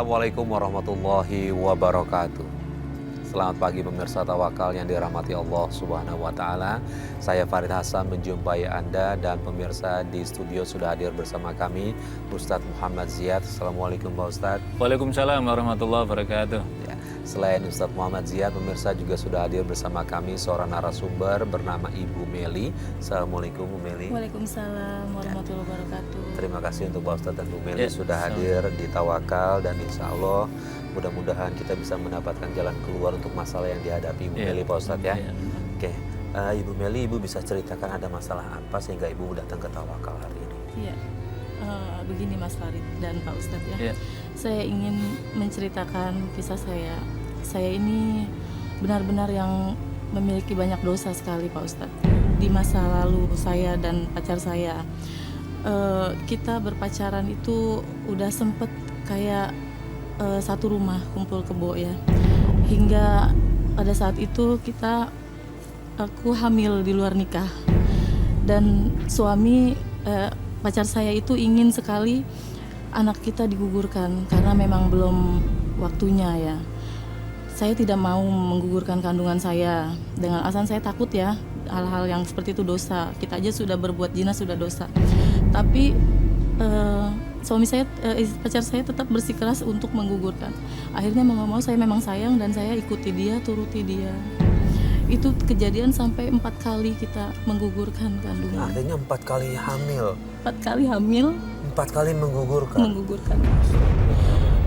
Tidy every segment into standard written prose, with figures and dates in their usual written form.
Assalamualaikum warahmatullahi wabarakatuh. Selamat pagi pemirsa Tawakal yang dirahmati Allah Subhanahu wa taala. Saya Farid Hasan menjumpai Anda dan pemirsa di studio sudah hadir bersama kami Ustadz Muhammad Ziyad. Assalamualaikum Pak Ustadz. Waalaikumsalam warahmatullahi wabarakatuh. Ya, selain Ustadz Muhammad Ziyad, pemirsa juga sudah hadir bersama kami seorang narasumber bernama Ibu Meli. Assalamualaikum Bu Meli. Waalaikumsalam warahmatullahi wabarakatuh. Terima kasih untuk Pak Ustadz dan Bu Meli sudah hadir di Tawakal, dan insya Allah mudah-mudahan kita bisa mendapatkan jalan keluar untuk masalah yang dihadapi Ibu Meli, Pak Ustadz ya. Oke, Ibu Meli, Ibu bisa ceritakan ada masalah apa sehingga Ibu datang ke Tawakal hari ini? Iya, begini Mas Farid dan Pak Ustadz ya. Saya ingin menceritakan kisah saya. Saya ini benar-benar yang memiliki banyak dosa sekali Pak Ustadz. Di masa lalu saya dan pacar saya, kita berpacaran itu udah sempet kayak satu rumah kumpul kebo ya, hingga pada saat itu aku hamil di luar nikah, dan suami pacar saya itu ingin sekali anak kita digugurkan karena memang belum waktunya ya. Saya tidak mau menggugurkan kandungan saya dengan alasan saya takut ya, hal-hal yang seperti itu dosa. Kita aja sudah berbuat zina sudah dosa, tapi suami saya, pacar saya tetap bersikeras untuk menggugurkan. Akhirnya mau nggak mau saya memang sayang dan saya ikuti dia, turuti dia. Itu kejadian sampai 4 kali kita menggugurkan kandungan. Artinya 4 kali hamil. 4 kali hamil. 4 kali menggugurkan. Menggugurkan.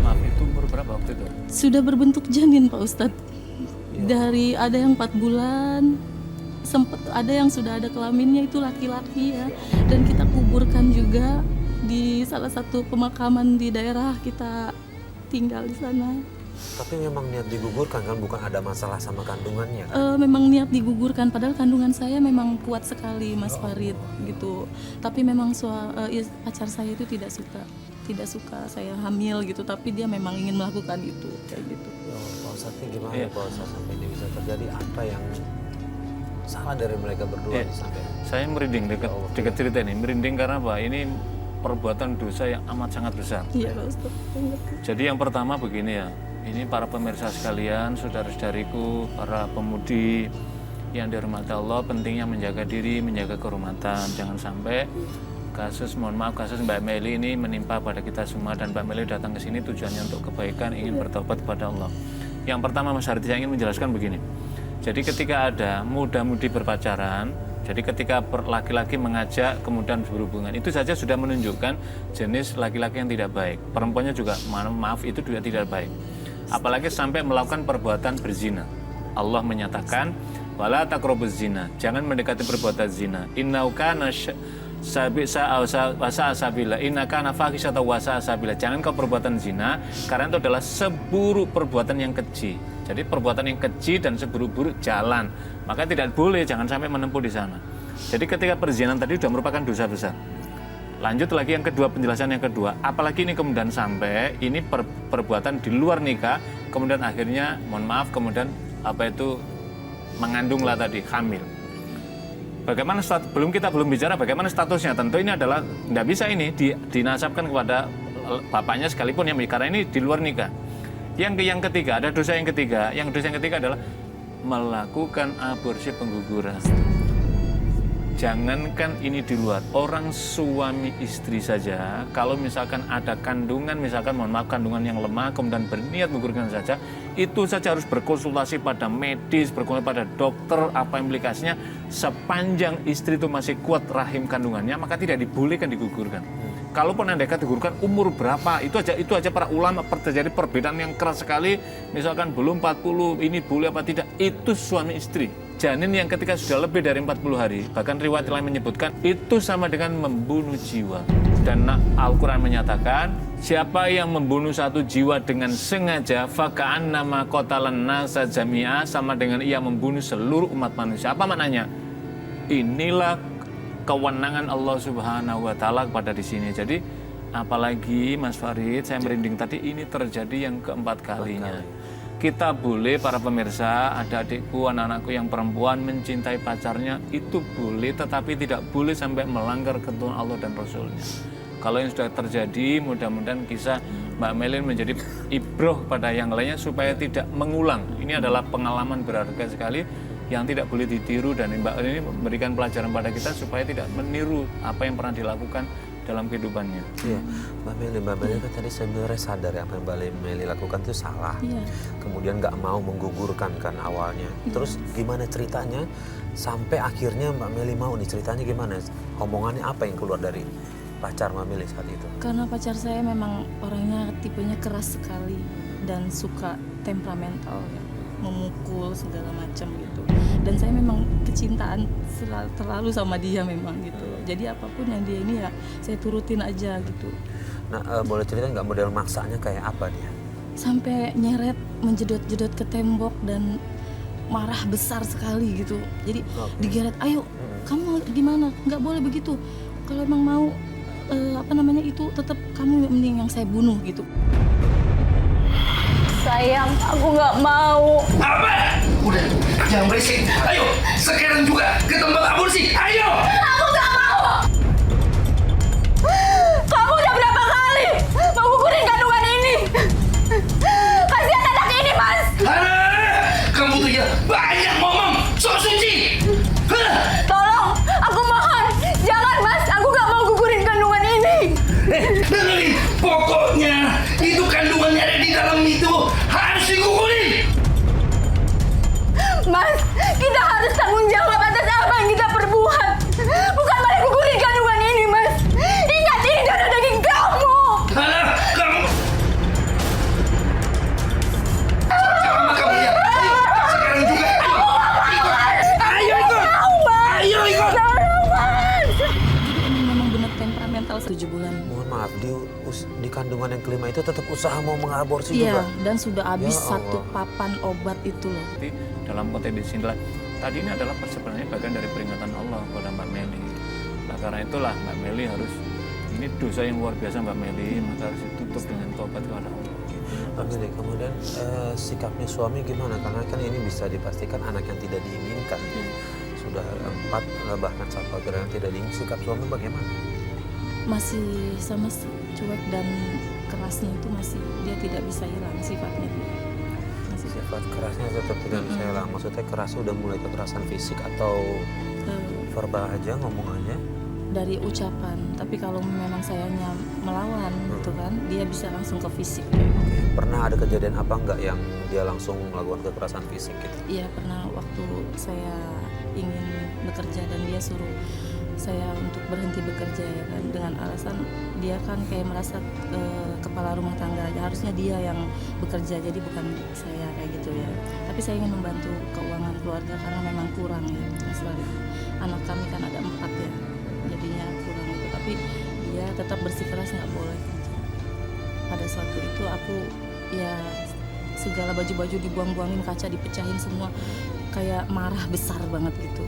Maaf, itu umur berapa waktu itu? Sudah berbentuk janin Pak Ustadz. Dari ada yang 4 bulan, sempat ada yang sudah ada kelaminnya, itu laki-laki ya. Dan kita kuburkan juga di salah satu pemakaman di daerah kita tinggal di sana. Tapi memang niat digugurkan kan, bukan ada masalah sama kandungannya kan? Memang niat digugurkan, padahal kandungan saya memang kuat sekali Mas Farid gitu. Tapi memang pacar saya itu tidak suka saya hamil gitu, tapi dia memang ingin melakukan itu kayak gitu. Pak Ustadz, gimana Pak Ustadz sampai ini bisa terjadi? Apa yang salah dari mereka berdua sampai? Saya merinding dekat cerita ini, merinding karena apa? Ini perbuatan dosa yang amat sangat besar. Iya Pak Ustadz. Jadi yang pertama begini ya, ini para pemirsa sekalian, saudara-saudariku, para pemudi yang dirahmati Allah, pentingnya menjaga diri, menjaga kehormatan. Jangan sampai kasus Mbak Meli ini menimpa pada kita semua, dan Mbak Meli datang ke sini tujuannya untuk kebaikan, ingin bertobat kepada Allah. Yang pertama Mas Harit, saya ingin menjelaskan begini. Jadi ketika ada muda-mudi berpacaran, jadi ketika laki-laki mengajak kemudian berhubungan, itu saja sudah menunjukkan jenis laki-laki yang tidak baik. Perempuannya juga, maaf, itu juga tidak baik. Apalagi sampai melakukan perbuatan berzina. Allah menyatakan, wala taqrabuz zina, jangan mendekati perbuatan zina. Innahu kana sabila, inna kana fahisatan wa sabila. Jangan kau perbuatan zina, karena itu adalah seburuk perbuatan yang keji. Jadi perbuatan yang keji dan seburuk-buruk jalan, maka tidak boleh, jangan sampai menempuh di sana. Jadi ketika perzinahan tadi sudah merupakan dosa besar. Lanjut lagi yang kedua, penjelasan yang kedua, apalagi ini kemudian sampai ini perbuatan di luar nikah, kemudian akhirnya kemudian mengandunglah tadi, hamil. Bagaimana belum bicara bagaimana statusnya, tentu ini adalah tidak bisa ini dinasabkan kepada bapaknya sekalipun ya, karena ini di luar nikah. Yang ketiga, ada dosa yang ketiga. Dosa yang ketiga adalah melakukan aborsi pengguguran. Jangankan ini di luar, orang suami istri saja, kalau misalkan ada kandungan, misalkan kandungan yang lemah, kemudian berniat menggugurkan saja, itu saja harus berkonsultasi pada medis, berkonsultasi pada dokter, apa implikasinya. Sepanjang istri itu masih kuat rahim kandungannya, maka tidak dibolehkan digugurkan. Kalaupun andaikan digugurkan umur berapa, itu aja para ulama terjadi perbedaan yang keras sekali. Misalkan belum 40, ini boleh apa tidak, itu suami istri. Janin yang ketika sudah lebih dari 40 hari, bahkan riwayat lain menyebutkan itu sama dengan membunuh jiwa. Dan Al-Quran menyatakan, siapa yang membunuh satu jiwa dengan sengaja, faka'annama qatalan nasa jami'a, sama dengan ia membunuh seluruh umat manusia. Apa maknanya? Inilah kewenangan Allah Subhanahu wa taala pada di sini. Jadi apalagi Mas Farid, saya merinding tadi, ini terjadi yang keempat kalinya. Kita boleh, para pemirsa, ada adikku, anak-anakku yang perempuan mencintai pacarnya, itu boleh, tetapi tidak boleh sampai melanggar ketentuan Allah dan Rasulnya. Kalau yang sudah terjadi, mudah-mudahan kisah Mbak Melin menjadi ibroh pada yang lainnya supaya tidak mengulang. Ini adalah pengalaman berharga sekali yang tidak boleh ditiru, dan Mbak Melin ini memberikan pelajaran pada kita supaya tidak meniru apa yang pernah dilakukan dalam kehidupannya. Iya, Mbak Meli kan tadi sebenarnya sadar ya apa yang Mbak Meli lakukan itu salah. Iya. Kemudian nggak mau menggugurkan kan awalnya. Terus gimana ceritanya sampai akhirnya Mbak Meli mau nih, ceritanya gimana? Omongannya apa yang keluar dari pacar Mbak Meli saat itu? Karena pacar saya memang orangnya tipenya keras sekali dan suka temperamental ya, memukul segala macam gitu. Dan saya memang kecintaan terlalu sama dia memang gitu. Jadi apapun yang dia ini ya saya turutin aja gitu. Nah, boleh cerita nggak model maksanya kayak apa dia? Sampai nyeret, menjedot-jedot ke tembok dan marah besar sekali gitu. Jadi digeret, ayo kamu gimana? Nggak boleh begitu. Kalau emang mau itu tetap kamu mending yang saya bunuh gitu. Sayang, aku nggak mau. Apa? Udah, jangan berisik. Ayo, sekarang juga ke tempat aborsi. Ayo! Aku nggak mau. Kamu udah berapa kali mengukurin kandungan ini? Kasihan anak ini, Mas. Alah, kamu tuh ya banyak ngomong. Sok suci. Hah? Tolong, aku mohon. Jangan, Mas. Aku nggak mau gugurin kandungan ini. Dengerin, pokoknya itu kandungannya ada di dalam itu harus digugurin. Mas, kita harus tanggung jawab atas apa yang kita perbuat. Bukan malah gugurin kandungan ini, Mas. Ingat, ini darah daging kamu. Alah, kamu. Sama kamu ya. Ayo, sekarang juga. Ayo ikut. Ayo ikut. Tolong, Mas. Ini memang benar temperamental 7 bulan. Mohon maaf, di kandungan yang kelima itu tetap usaha mau mengaborsi Iya, juga? dan sudah habis Ya satu Allah. papan obat itu loh. Jadi dalam konteks di sini tadi ini adalah sebenarnya bagian dari peringatan Allah kepada Mbak Meli. Nah, karena itulah Mbak Meli harus, ini dosa yang luar biasa Mbak Meli, maka harus ditutup dengan tobat kepada Allah. Mbak Meli, kemudian sikapnya suami gimana? Karena kan ini bisa dipastikan anak yang tidak diinginkan. Sudah 4 bahkan 1 yang tidak diinginkan. Sikap suami bagaimana? Masih sama cuek dan kerasnya itu masih dia tidak bisa hilang sifatnya dia. Masih Sifat kerasnya tetap tidak bisa hilang. Maksudnya kerasnya udah mulai kekerasan fisik atau verbal aja, ngomong aja? dari ucapan, tapi kalau memang sayanya melawan gitu kan, dia bisa langsung ke fisik. Pernah ada kejadian apa enggak yang dia langsung melakukan kekerasan fisik gitu? Iya, pernah waktu saya ingin bekerja dan dia suruh saya untuk berhenti bekerja ya kan, dengan alasan dia kan kayak merasa kepala rumah tangga aja, harusnya dia yang bekerja jadi bukan saya kayak gitu ya. Tapi saya ingin membantu keuangan keluarga karena memang kurang ya Mas Farid. Anak kami kan ada 4 ya, jadinya kurang itu. Tapi dia tetap bersikeras nggak boleh kerja. Pada suatu itu aku ya segala baju-baju dibuang-buangin, kaca dipecahin semua, kayak marah besar banget gitu.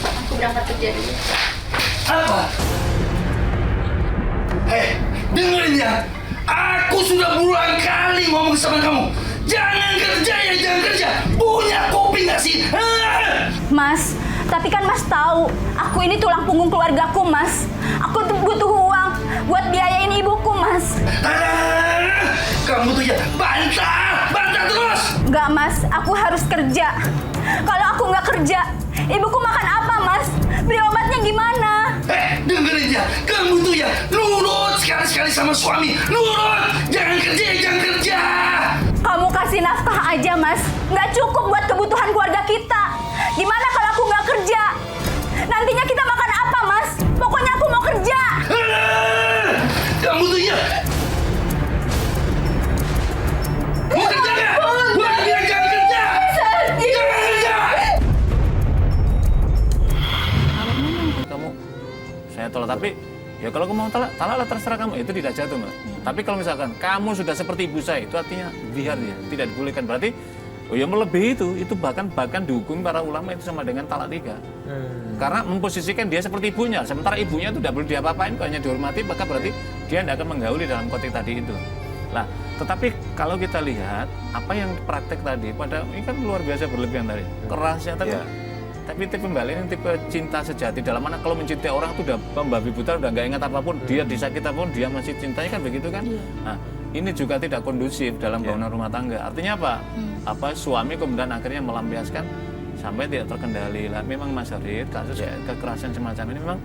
Aku berangkat kerja dulu. Apa? Dengerin ya. Aku sudah berulang kali ngomong sama kamu. Jangan kerja ya, jangan kerja. Punya kuping gak sih? Mas, tapi kan Mas tahu, aku ini tulang punggung keluargaku, Mas. Aku tuh butuh uang buat biayain ibuku, Mas. Kamu tuh ya bantah terus. Enggak, Mas, aku harus kerja. Kalau aku nggak kerja, ibuku makan apa, Mas? Beli obatnya gimana? Dengerin ya. Kamu tuh ya nurut sekali-sekali sama suami. Nurut. Jangan kerja, jangan kerja. Kamu kasih nafkah aja, Mas. Nggak cukup buat kebutuhan keluarga kita. Gimana kalau aku nggak kerja? Nantinya kita makan apa, Mas? Pokoknya aku mau kerja. Kamu tuh ya. Mau kerja nggak? Gua bilang jangan kerja. Jangan kerja. Kalau memang Kamu, saya tolak, tapi ya kalau kamu mau talaklah terserah kamu, itu tidak jatuh Mbak. Tapi kalau misalkan kamu sudah seperti ibu saya, itu artinya biar ya, tidak dibolehkan. Berarti oh ya melebihi itu bahkan dihukum para ulama itu sama dengan talak 3. Karena memposisikan dia seperti ibunya, sementara ibunya itu tidak boleh diapa-apain, hanya dihormati, maka berarti dia tidak akan menggauli dalam konteks tadi itu. Nah, tetapi kalau kita lihat apa yang praktek tadi, pada ini kan luar biasa berlebihan tadi, kerasnya tadi. Tapi tipe Mbak Lely ini tipe cinta sejati. Dalam mana kalau mencintai orang itu udah membabi buta, udah nggak ingat apapun, dia disakiti apapun, dia masih cintanya kan begitu kan? Iya. Nah, ini juga tidak kondusif dalam bangunan rumah tangga. Artinya apa? Apa suami kemudian akhirnya melampiaskan sampai tidak terkendali. Lah, memang Mas Farid, kasus kekerasan semacam ini memang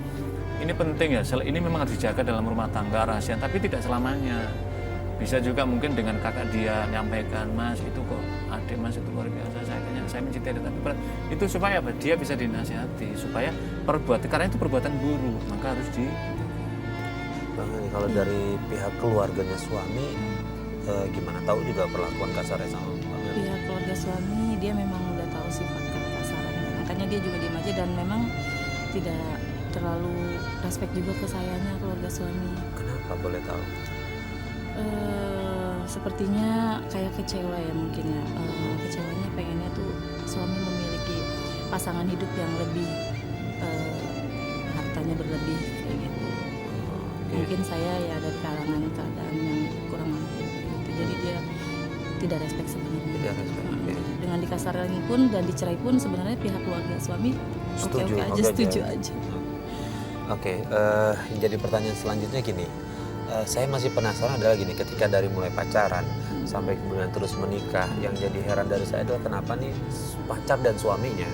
ini penting ya. Ini memang harus dijaga dalam rumah tangga rahasia, tapi tidak selamanya. Bisa juga mungkin dengan kakak dia nyampaikan, Mas itu kok adik Mas itu luar biasa, saya mencintai dia, tapi berat. Itu supaya apa? Dia bisa dinasihati supaya karena itu perbuatan buruk, maka harus di. Bang, ini kalau dari pihak keluarganya suami gimana, tahu juga perlakuan kasarnya sama Mbak Meli? Pihak keluarga suami dia memang udah tahu sifat kekasarannya, makanya dia juga diam aja dan memang tidak terlalu respect juga ke sayanya keluarga suami. Kenapa boleh tahu? Sepertinya kayak kecewa ya mungkin ya. Kecewanya pengennya tuh suami memiliki pasangan hidup yang lebih hartanya berlebih kayak gitu. Mungkin saya ya dari kalangan keadaan yang kurang mampu gitu. Jadi dia tidak respect sebenarnya. Tidak respect. Dengan dikasarin pun dan dicerai pun sebenarnya pihak keluarga suami Setuju, oke-oke aja, oke setuju aja. aja. Oke, jadi pertanyaan selanjutnya gini. Saya masih penasaran adalah gini, ketika dari mulai pacaran sampai kemudian terus menikah, yang jadi heran dari saya adalah kenapa nih pacar dan suaminya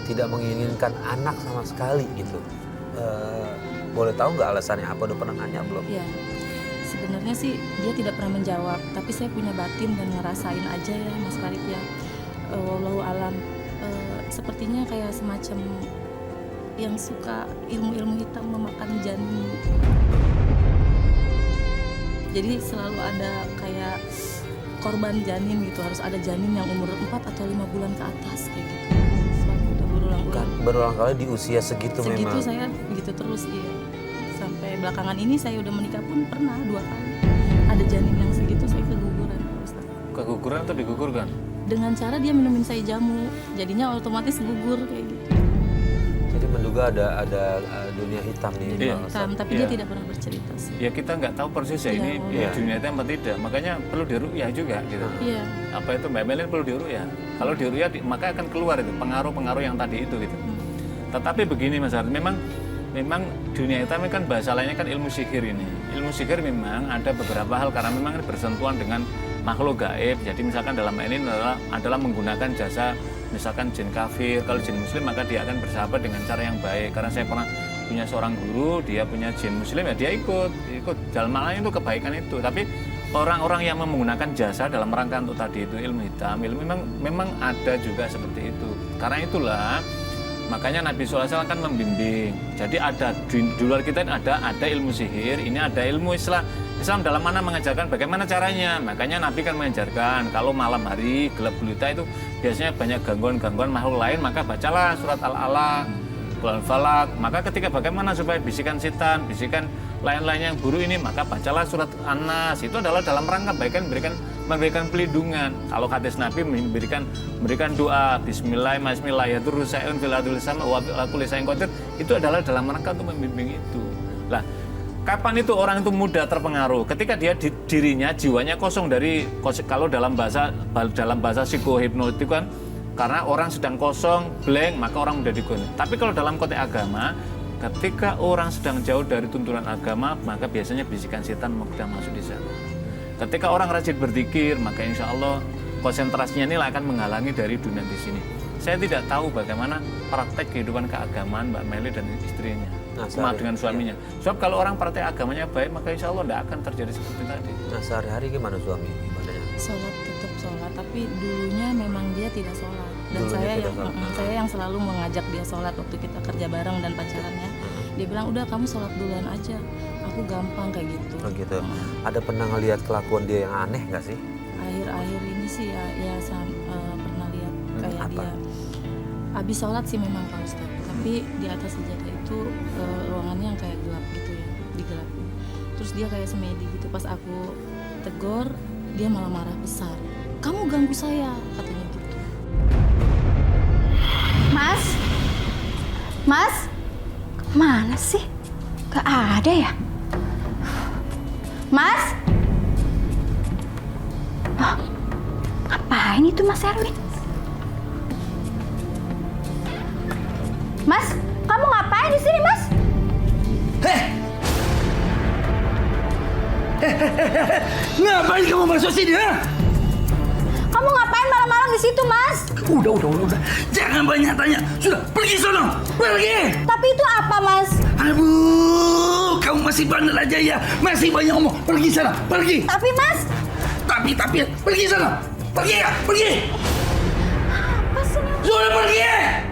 tidak menginginkan anak sama sekali gitu. Boleh tahu nggak alasannya apa? Udah pernah nanya belum? Ya, sebenarnya sih dia tidak pernah menjawab, tapi saya punya batin dan ngerasain aja ya Mas Farid ya. Wallahu alam, sepertinya kayak semacam yang suka ilmu-ilmu hitam memakan janin. Jadi selalu ada kayak korban janin gitu, harus ada janin yang umur 4 atau 5 bulan ke atas kayak gitu. Selalu udah berulang-ulang. Berulang kali di usia segitu Segitu memang. saya begitu terus iya. Sampai belakangan ini saya udah menikah pun pernah 2 kali. Ada janin yang segitu saya keguguran Pak Ustadz. Keguguran atau digugurkan? Dengan cara dia minumin saya jamu, jadinya otomatis gugur kayak gitu. Jadi menduga ada dunia hitam nih. Dunia Pak hitam, Ustadz. tapi Iya. dia tidak pernah bercerita sih. Ya kita nggak tahu persis ya ini Iya. dunia hitam apa tidak. Makanya perlu diru'yah juga gitu. Iya. Apa itu Mbak Meli perlu diru'yah. Kalau diru'yah maka akan keluar itu pengaruh-pengaruh yang tadi itu gitu. Tetapi begini Mas Farid, memang dunia hitam ini kan bahasa lainnya kan ilmu sihir ini. Ilmu sihir memang ada beberapa hal karena memang ini bersentuhan dengan makhluk gaib. Jadi misalkan dalam hal ini adalah menggunakan jasa misalkan jin kafir. Kalau jin muslim maka dia akan bersahabat dengan cara yang baik. Karena saya pernah punya seorang guru, dia punya jin muslim ya dia ikut dalam hal itu kebaikan itu. Tapi orang-orang yang menggunakan jasa dalam rangka untuk tadi itu ilmu hitam, memang ada juga seperti itu. Karena itulah makanya Nabi SAW kan membimbing. Jadi ada di luar kita ini ada ilmu sihir, ini ada ilmu Islam. Islam dalam mana mengajarkan bagaimana caranya. Makanya Nabi kan mengajarkan kalau malam hari gelap gulita itu biasanya banyak gangguan-gangguan makhluk lain, maka bacalah surat Al-Alaq, Al-Falaq. Maka ketika bagaimana supaya bisikan setan, bisikan lain-lain yang buruk ini, maka bacalah surat An-Nas. Itu adalah dalam rangka memberikan pelindungan. Kalau hadis Nabi memberikan doa Bismillahirrahmanirrahim, itu adalah dalam rangka untuk membimbing itu. Lah, kapan itu orang itu mudah terpengaruh? Ketika dia dirinya jiwanya kosong dari, kalau dalam bahasa psikohipnotik kan, karena orang sedang kosong, blank, maka orang mudah digoda. Tapi kalau dalam konteks agama, ketika orang sedang jauh dari tuntunan agama, maka biasanya bisikan setan mudah masuk di sana. Ketika orang rajin berzikir, maka insya Allah konsentrasinya ini akan menghalangi dari dunia di sini. Saya tidak tahu bagaimana praktek kehidupan keagamaan Mbak Meli dan istrinya, dengan suaminya. Sebab kalau orang praktek agamanya baik, maka insya Allah tidak akan terjadi seperti tadi. Nah sehari-hari gimana suami ibadahnya? Sholat, tetap sholat, tapi dulunya memang dia tidak sholat. Dan saya yang selalu mengajak dia sholat waktu kita kerja bareng dan pacarannya. Dia bilang udah kamu sholat duluan aja, aku gampang kayak gitu. Oh gitu. Ada pernah ngelihat kelakuan dia yang aneh nggak sih? Akhir-akhir ini sih pernah lihat kayak apa? dia habis sholat sih memang Pak Ustadz, tapi di atas sejadah itu ruangannya yang kayak gelap gitu ya, digelapin. Terus dia kayak semedi gitu, pas aku tegur dia malah marah besar. Kamu ganggu saya, katanya gitu. Mas, mana sih? Gak ada ya? Mas? Oh, ngapain itu Mas Erwin? Ngapain kamu masuk sini, ha? Kamu ngapain malam-malam di situ, Mas? Udah. Jangan banyak tanya. Sudah, pergi sono. Pergi. Tapi itu apa, Mas? Aduh, kamu masih bandel aja ya. Masih banyak ngomong. Pergi sana, pergi. Tapi, Mas. Tapi, pergi sana. Pergi ya, pergi. Apa sih? Sudah pergi.